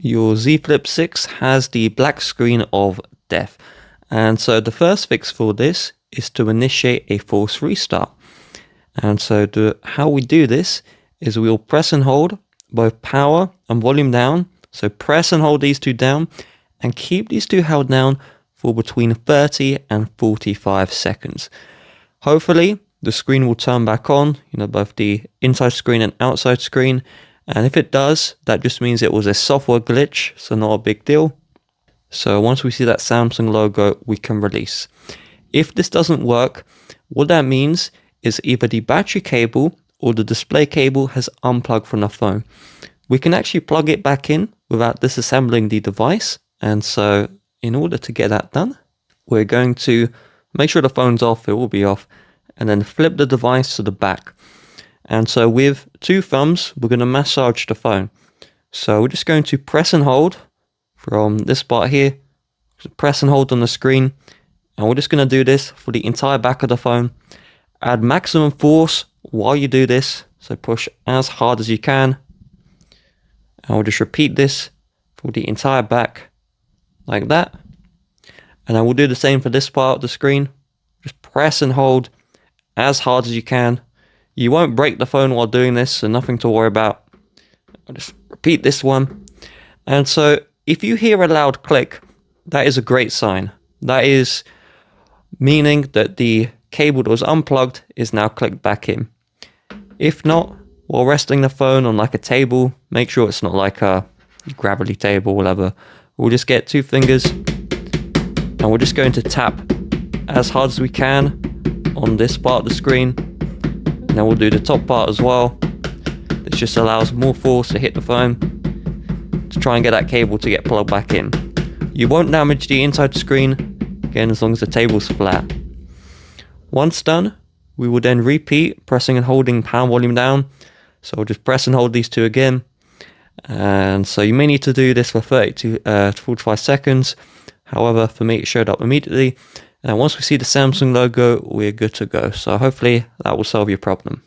your Z Flip 6 has the black screen of death. And so the first fix for this is to initiate a force restart. And so how we do this is we'll press and hold both power and volume down. So press and hold these two down and keep these two held down for between 30 and 45 seconds. Hopefully the screen will turn back on, both the inside screen and outside screen. And if it does, that just means it was a software glitch, so not a big deal. So once we see that Samsung logo, we can release. If this doesn't work, what that means is either the battery cable or the display cable has unplugged from the phone. We can actually plug it back in without disassembling the device. And so in order to get that done, we're going to make sure the phone's off, it will be off, and then flip the device to the back. And so with two thumbs, we're going to massage the phone. So we're just going to press and hold from this part here, press and hold on the screen. And we're just going to do this for the entire back of the phone. Add maximum force while you do this. So push as hard as you can. And we'll just repeat this for the entire back like that. And then we'll do the same for this part of the screen. Just press and hold as hard as you can. You won't break the phone while doing this, so nothing to worry about. I'll just repeat this one. And so if you hear a loud click, that is a great sign. That is meaning that the cable that was unplugged is now clicked back in. If not, while resting the phone on like a table, make sure it's not like a gravelly table or whatever. We'll just get two fingers and we're just going to tap as hard as we can on this part of the screen. And then we'll do the top part as well. This just allows more force to hit the phone to try and get that cable to get plugged back in. You won't damage the inside screen, again, as long as the table's flat. Once done, we will then repeat pressing and holding power volume down. So we'll just press and hold these two again. And so you may need to do this for 30 to 45 seconds. However, for me, it showed up immediately. And once we see the Samsung logo, we're good to go. So hopefully that will solve your problem.